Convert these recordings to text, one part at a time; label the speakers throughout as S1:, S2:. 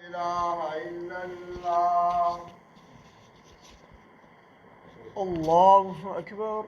S1: إله إلا الله.
S2: الله أكبر.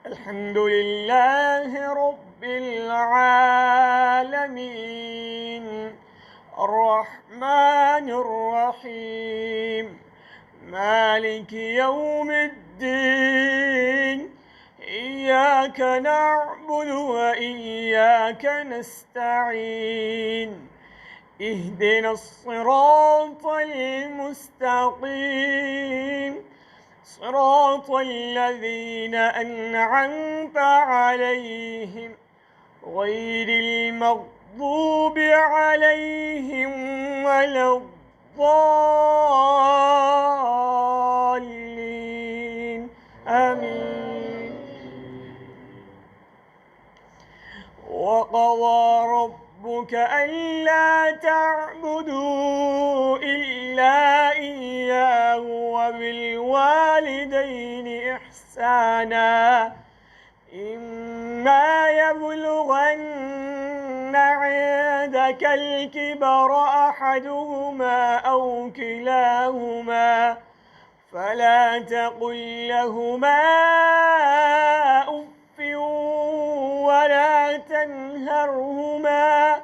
S2: الحمد لله رب العالمين الرحمن الرحيم مالك يوم الدين إياك نعبد وإياك نستعين اهدنا الصراط المستقيم صراط الذين أنعمت عليهم غير المغضوب عليهم ولا الضالين آمين. وقضى ربك ألا تعبدوا إلا إياه وبالوالدين إحسانا إما يبلغن عندك الكبر أحدهما أو كلاهما فلا تقل لهما أف ولا تنهرهما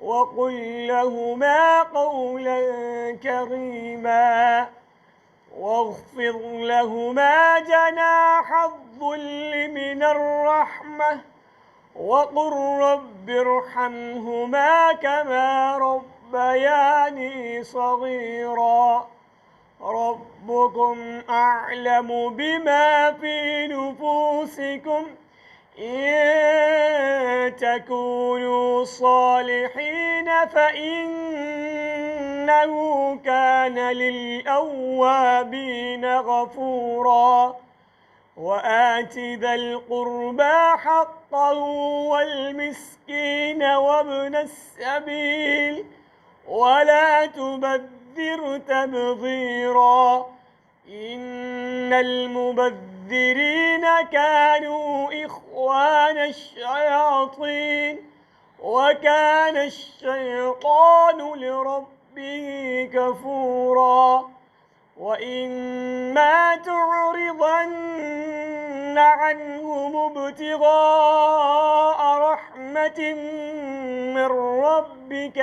S2: وقل لهما قولا كريما واخفض لهما جناح الذل من الرحمة وقل رب ارحمهما كما ربياني صغيرا ربكم أعلم بما في نفوسكم إن تكونوا صالحين فإنه كان للأوابين غفورا وآت ذا القربى حقه والمسكين وابن السبيل ولا تبذر تبذيرا إن المبذرين كانوا إخوان الشياطين وكان الشيطان لربه كفورا وإما تعرضن عنهم ابتغاء رحمة من ربك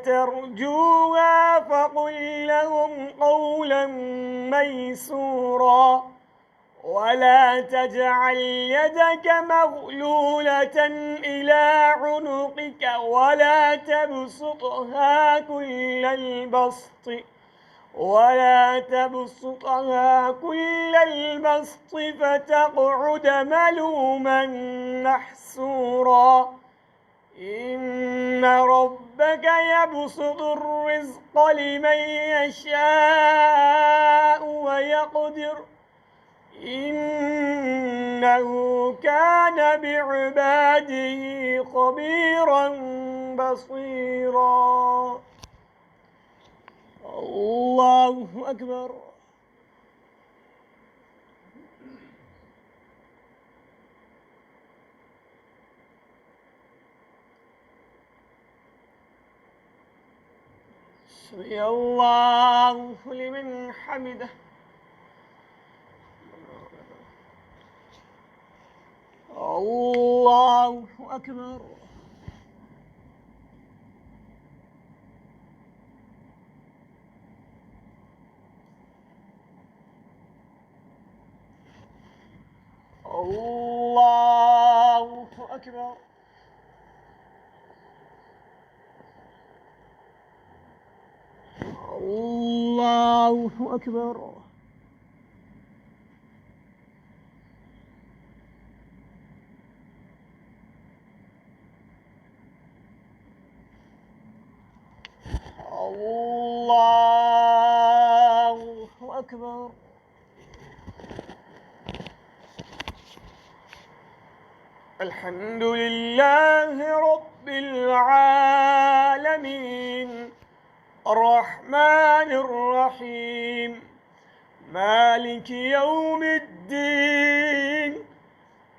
S2: ترجوها فقل لهم قولا ميسورا ولا تجعل يدك مغلولة إلى عنقك ولا تبسطها كل البسط فتقعد ملوما محسورا إن ربك يبسط الرزق لمن يشاء ويقدر إنه كان بعباده خبيرا بصيرا. الله أكبر. سمع الله لمن حمده. الله أكبر. الله أكبر. الله أكبر. الله أكبر. الحمد لله رب العالمين الرحمن الرحيم مالك يوم الدين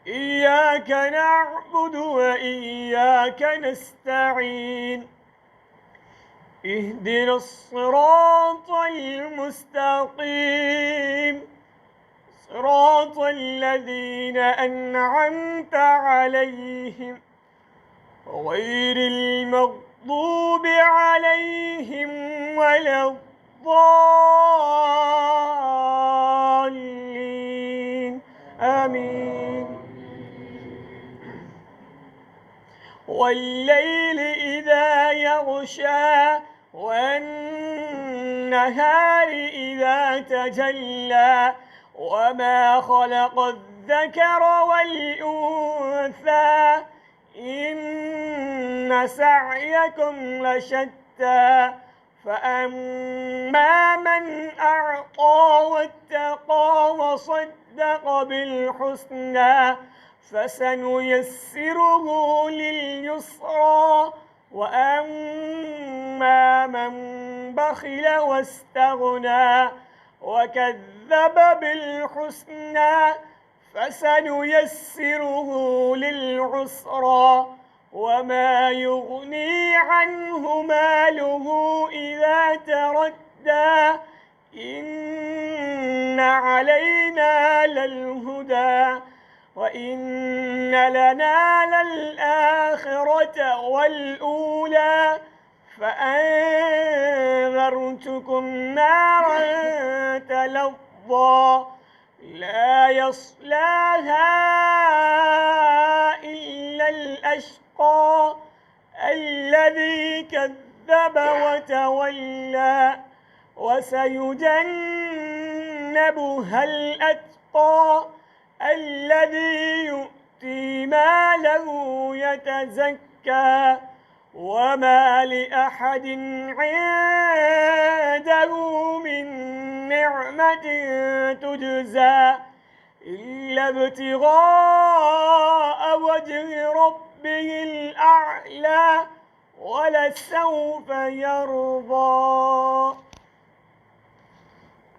S2: إياك نعبد وإياك نستعين اهدنا الصراط المستقيم صراط الذين أنعمت عليهم غير المغضوب عليهم ولا الضالين آمين. والليل إذا يغشى والنهار إذا تجلى وما خلق الذكر والأنثى إن سعيكم لشتى فأما من أعطى واتقى وصدق بالحسنى فسنيسره لليسرى وأما من بخل واستغنى وكذب بالحسنى فسنيسره للعسرى وما يغني عنه ماله إذا تردى إن علينا للهدى وإن لنا للآخرة والأولى فأنذرتكم نارا تلظى لا يصلاها إلا الأشقى الذي كذب وتولى وسيجنبها الأتقى الذي يؤتي ماله يتزكى وما لأحد عنده من نعمة تجزى إلا ابتغاء وجه ربه الأعلى ولسوف يرضى.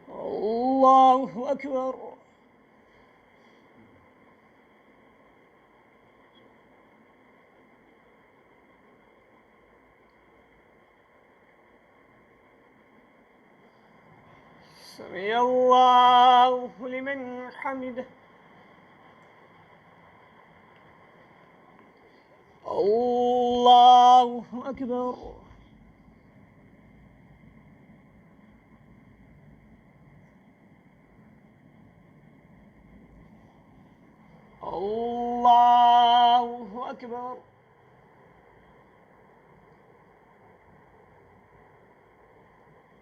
S2: الله أكبر. سمع الله لمن حمده. الله أكبر. الله أكبر.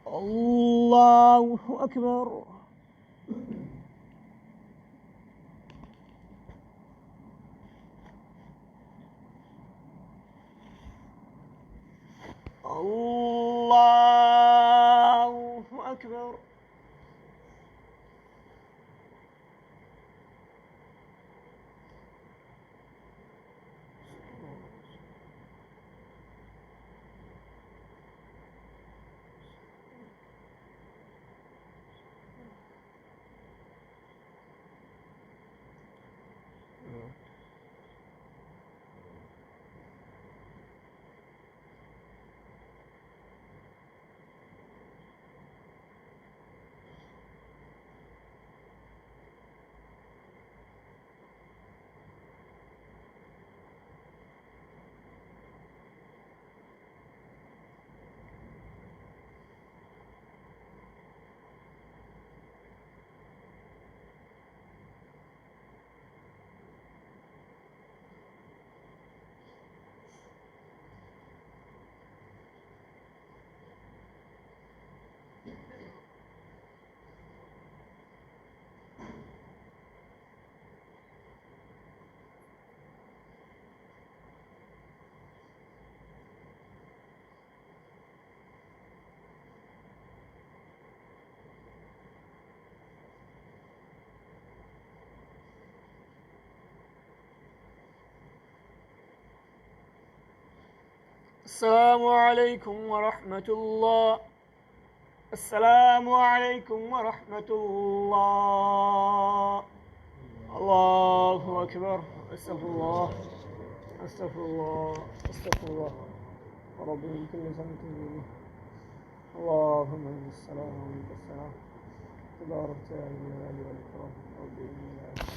S2: الله أكبر. الله أكبر. السلام عليكم ورحمة الله. السلام عليكم ورحمة الله. الله أكبر. استغفر الله استغفر الله استغفر الله. رب من كل ذنب به. اللهم انت السلام ومنك السلام. تبارك يا ذا الجلال والإكرام. رب إني لا